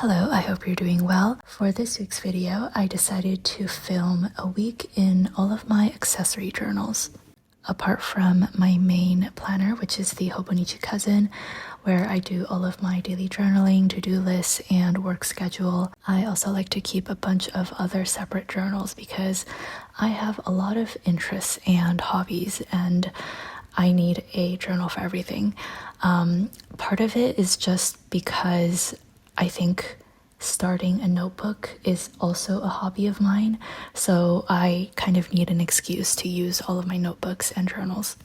Hello, I hope you're doing well. For this week's video, I decided to film a week in all of my accessory journals. Apart from my main planner, which is the Hobonichi Cousin, where I do all of my daily journaling, to-do lists, and work schedule, I also like to keep a bunch of other separate journals because I have a lot of interests and hobbies, and I need a journal for everything. Part of it is just because I think starting a notebook is also a hobby of mine, so I kind of need an excuse to use all of my notebooks and journals.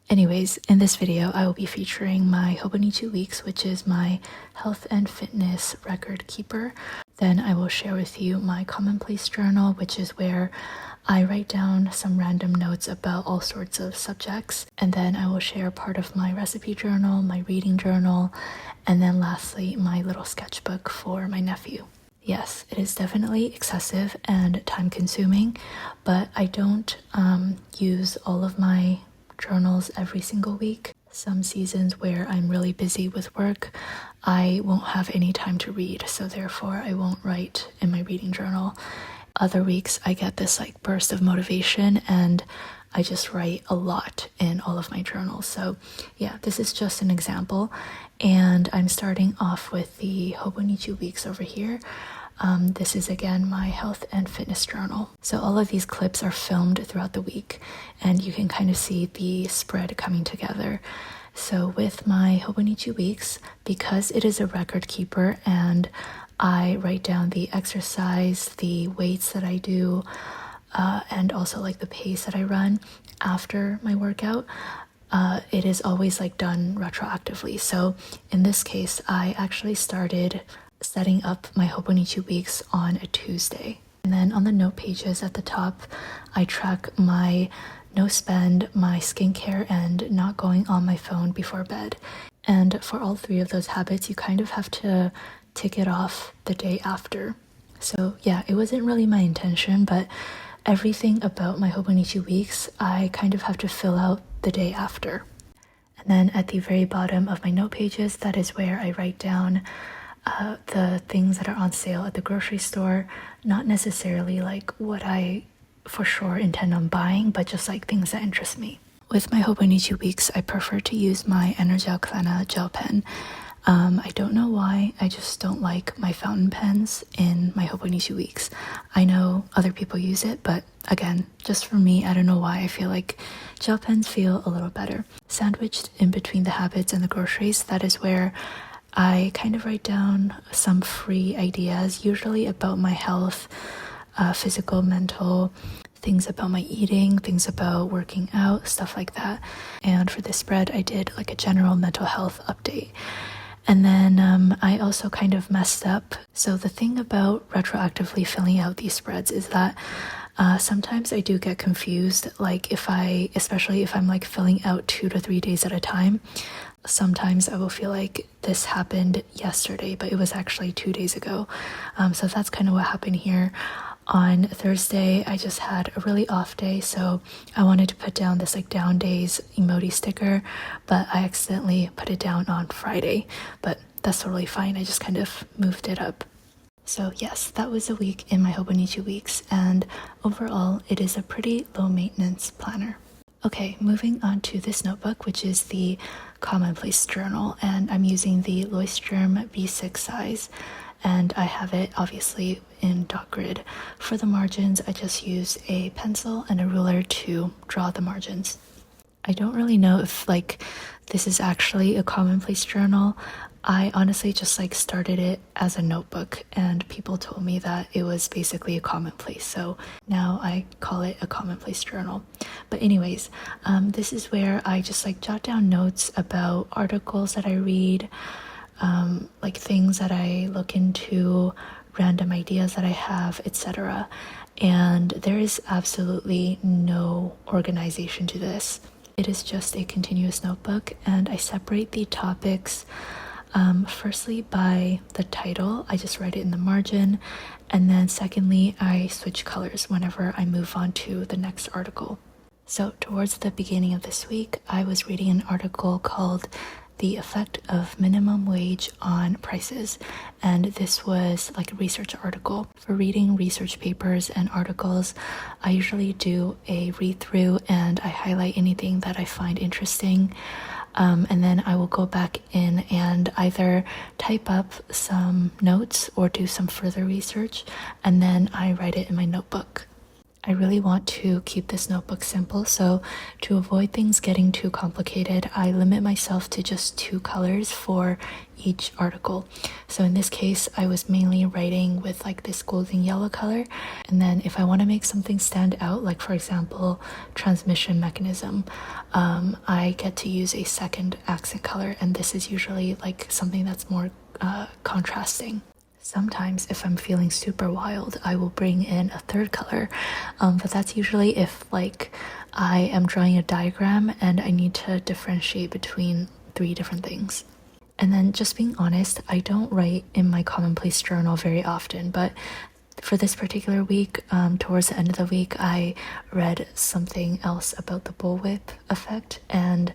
Anyways, in this video, I will be featuring my Hobonichi Weeks, which is my health and fitness record keeper. Then I will share with you my Commonplace journal, which is where I write down some random notes about all sorts of subjects. And then I will share part of my recipe journal, my reading journal, and then lastly, my little sketchbook for my nephew. Yes, it is definitely excessive and time-consuming, but I don't use all of my journals every single week. Some seasons where I'm really busy with work, I won't have any time to read, so therefore I won't write in my reading journal. Other weeks I get this burst of motivation and I just write a lot in all of my journals. So yeah, this is just an example, and I'm starting off with the Hobonichi Weeks over here. This is again my health and fitness journal. So all of these clips are filmed throughout the week, and you can kind of see the spread coming together. So with my Hobonichi Weeks, because it is a record keeper and I write down the exercise, the weights that I do, and also the pace that I run after my workout, it is always done retroactively. So in this case, I actually started setting up my Hobonichi Weeks on a Tuesday. And then on the note pages at the top, I track my no spend, my skincare, and not going on my phone before bed. And for all three of those habits, you kind of have to tick it off the day after. So yeah, it wasn't really my intention, but everything about my Hobonichi Weeks, I kind of have to fill out the day after. And then at the very bottom of my note pages, that is where I write down the things that are on sale at the grocery store, not necessarily what I for sure intend on buying, but just things that interest me. With my Hobonichi Weeks, I prefer to use my Energel Clena gel pen. I don't know why, I just don't like my fountain pens in my Hobonichi Weeks. I know other people use it, but again, just for me, I don't know why, I feel like gel pens feel a little better. Sandwiched in between the habits and the groceries, that is where I kind of write down some free ideas, usually about my health, physical, mental, things about my eating, things about working out, stuff like that. And for this spread, I did a general mental health update. And then I also kind of messed up. So the thing about retroactively filling out these spreads is that sometimes I do get confused, especially if I'm filling out 2 to 3 days at a time. Sometimes I will feel like this happened yesterday, but it was actually 2 days ago. So that's kind of what happened here. On Thursday, I just had a really off day, so I wanted to put down this down days emoji sticker, but I accidentally put it down on Friday, but that's totally fine. I just kind of moved it up. So yes, that was a week in my Hobonichi Weeks, and overall, it is a pretty low maintenance planner. Okay, moving on to this notebook, which is the Commonplace journal, and I'm using the Leuchtturm B6 size, and I have it obviously in dot grid. For the margins, I just use a pencil and a ruler to draw the margins. I don't really know if this is actually a Commonplace journal. I honestly just started it as a notebook, and people told me that it was basically a Commonplace, so now I call it a Commonplace journal. But anyways, this is where I just jot down notes about articles that I read, things that I look into, random ideas that I have, etc. And there is absolutely no organization to this. It is just a continuous notebook, and I separate the topics firstly by the title. I just write it in the margin, and then secondly, I switch colors whenever I move on to the next article. So towards the beginning of this week, I was reading an article called the effect of minimum wage on prices. And this was like a research article. For reading research papers and articles, I usually do a read through and I highlight anything that I find interesting. And then I will go back in and either type up some notes or do some further research, and then I write it in my notebook. I really want to keep this notebook simple, so to avoid things getting too complicated, I limit myself to just 2 colors for each article. So in this case, I was mainly writing with like this golden yellow color, and then if I want to make something stand out, like for example, transmission mechanism, I get to use a second accent color, and this is usually like something that's more contrasting. Sometimes if I'm feeling super wild, I will bring in a third color, but that's usually if like I am drawing a diagram and I need to differentiate between 3 different things. And then just being honest, I don't write in my Commonplace journal very often, but for this particular week, towards the end of the week, I read something else about the bullwhip effect, and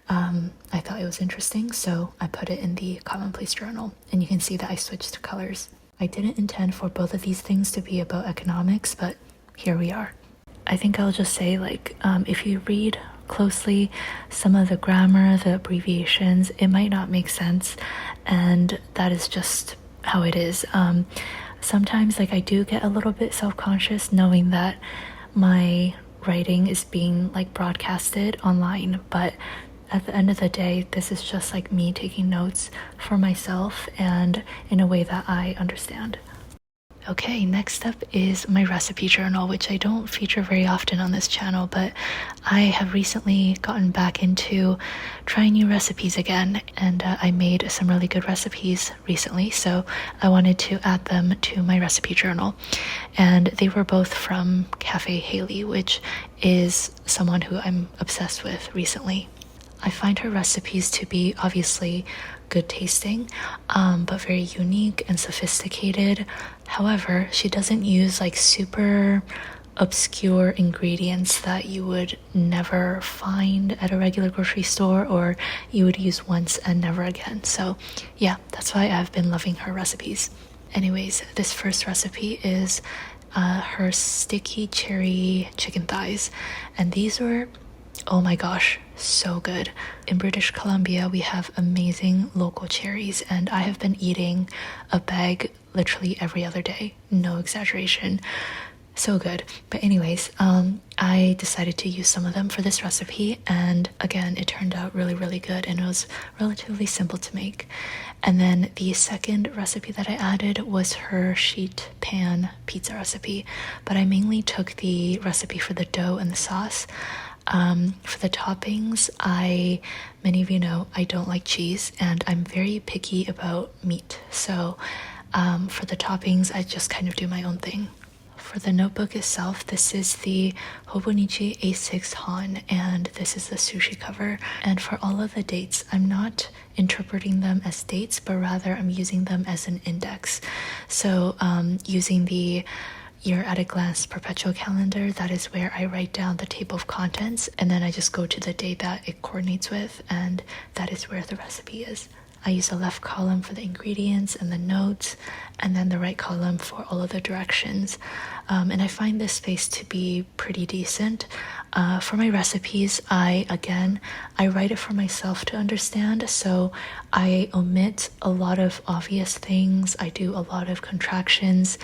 I thought it was interesting, so I put it in the Commonplace journal, and you can see that I switched colors. I didn't intend for both of these things to be about economics, but here we are. I think I'll just say, like, if you read closely some of the grammar, the abbreviations, it might not make sense, and that is just how it is. Sometimes, like, I do get a little bit self-conscious knowing that my writing is being like broadcasted online, but at the end of the day, this is just like me taking notes for myself and in a way that I understand. Okay, next up is my recipe journal, which I don't feature very often on this channel, but I have recently gotten back into trying new recipes again, and I made some really good recipes recently, so I wanted to add them to my recipe journal. And they were both from Cafe Haley, which is someone who I'm obsessed with recently. I find her recipes to be obviously good tasting, but very unique and sophisticated. However, she doesn't use like super obscure ingredients that you would never find at a regular grocery store or you would use once and never again. So yeah, that's why I've been loving her recipes. Anyways, this first recipe is her sticky cherry chicken thighs, and these were, oh my gosh, so good. In British Columbia, we have amazing local cherries, and I have been eating a bag literally every other day. No exaggeration. So good. But anyways, I decided to use some of them for this recipe, and again, it turned out really, really good, and it was relatively simple to make. And then the second recipe that I added was her sheet pan pizza recipe, but I mainly took the recipe for the dough and the sauce. For the toppings, many of you know I don't like cheese, and I'm very picky about meat, so for the toppings I just kind of do my own thing. For the notebook itself, this is the Hobonichi A6 Han, and this is the sushi cover. And for all of the dates, I'm not interpreting them as dates, but rather I'm using them as an index. So using the Year at a Glance perpetual calendar, that is where I write down the table of contents, and then I just go to the date that it coordinates with, and that is where the recipe is. I use the left column for the ingredients and the notes, and then the right column for all of the directions. And I find this space to be pretty decent. For my recipes, I write it for myself to understand, so I omit a lot of obvious things. I do a lot of contractions,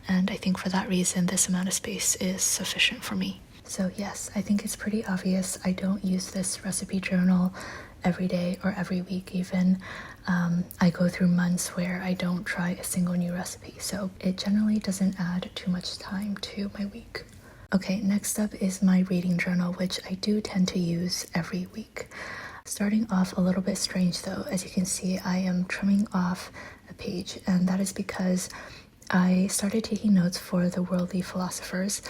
and I think for that reason, this amount of space is sufficient for me. So yes, I think it's pretty obvious I don't use this recipe journal every day or every week even. I go through months where I don't try a single new recipe, so it generally doesn't add too much time to my week. Okay, next up is my reading journal, which I do tend to use every week. Starting off a little bit strange though, as you can see, I am trimming off a page, and that is because I started taking notes for the worldly philosophers,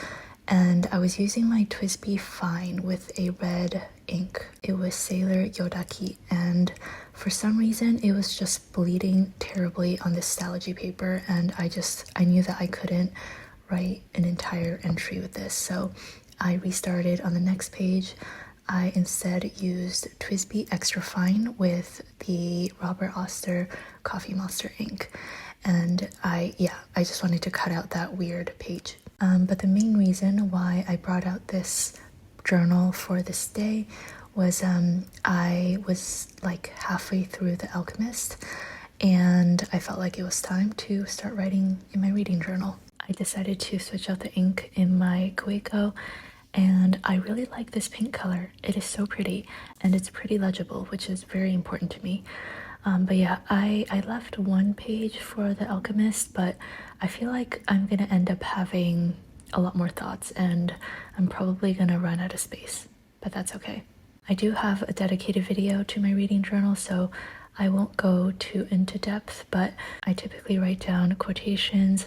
and I was using my TWSBI Fine with a red ink. It was Sailor Yodaki, and for some reason it was just bleeding terribly on this Stalogy paper, and I knew that I couldn't write an entire entry with this, so I restarted on the next page. I instead used TWSBI Extra Fine with the Robert Oster Coffee Monster ink. And I just wanted to cut out that weird page. But the main reason why I brought out this journal for this day was I was like halfway through The Alchemist, and I felt like it was time to start writing in my reading journal. I decided to switch out the ink in my 괘괏ᴅ, and I really like this pink color. It is so pretty, and it's pretty legible, which is very important to me. But yeah, I left one page for The Alchemist, but I feel like I'm gonna end up having a lot more thoughts, and I'm probably gonna run out of space, but that's okay. I do have a dedicated video to my reading journal, so I won't go too into depth, but I typically write down quotations,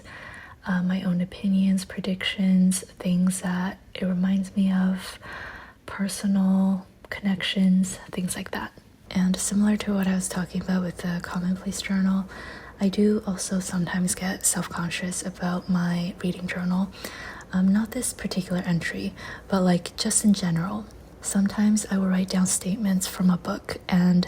my own opinions, predictions, things that it reminds me of, personal connections, things like that. And similar to what I was talking about with the Commonplace journal, I do also sometimes get self-conscious about my reading journal. Not this particular entry, but like just in general. Sometimes I will write down statements from a book, and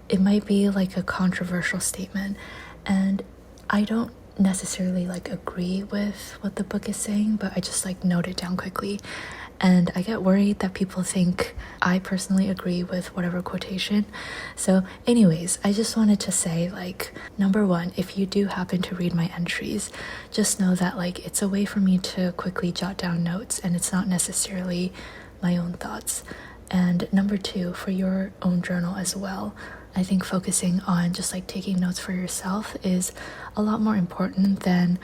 it might be like a controversial statement, and I don't necessarily like agree with what the book is saying, but I just like note it down quickly. And I get worried that people think I personally agree with whatever quotation. So anyways, I just wanted to say, like, number one, if you do happen to read my entries, just know that like it's a way for me to quickly jot down notes, and it's not necessarily my own thoughts. And number two, for your own journal as well, I think focusing on just like taking notes for yourself is a lot more important than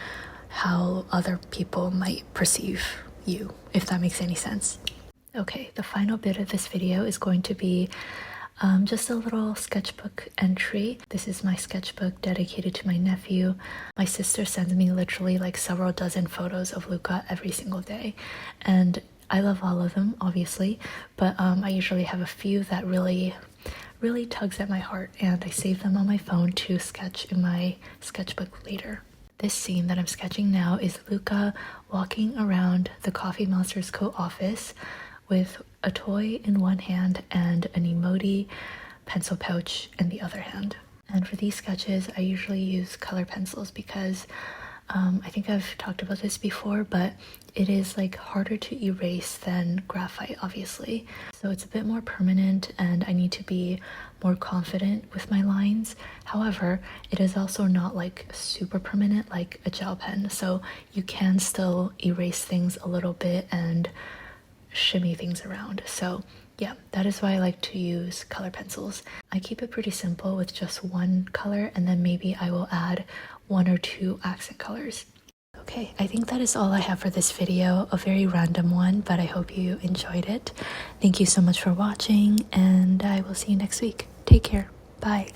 how other people might perceive you, if that makes any sense. Okay, the final bit of this video is going to be just a little sketchbook entry. This is my sketchbook dedicated to my nephew. My sister sends me literally like several dozen photos of Luca every single day, and I love all of them, obviously, but I usually have a few that really tugs at my heart, and I save them on my phone to sketch in my sketchbook later. This scene that I'm sketching now is Luca walking around the TheCoffeeMonsterzCO office with a toy in one hand and an emoji pencil pouch in the other hand. And for these sketches, I usually use color pencils because I think I've talked about this before, but it is like harder to erase than graphite, obviously. So it's a bit more permanent, and I need to be more confident with my lines. However, it is also not like super permanent like a gel pen, so you can still erase things a little bit and shimmy things around. So yeah, that is why I like to use color pencils. I keep it pretty simple with just one color, and then maybe I will add one or two accent colors. Okay, I think that is all I have for this video, a very random one, but I hope you enjoyed it. Thank you so much for watching, and I will see you next week. Take care. Bye.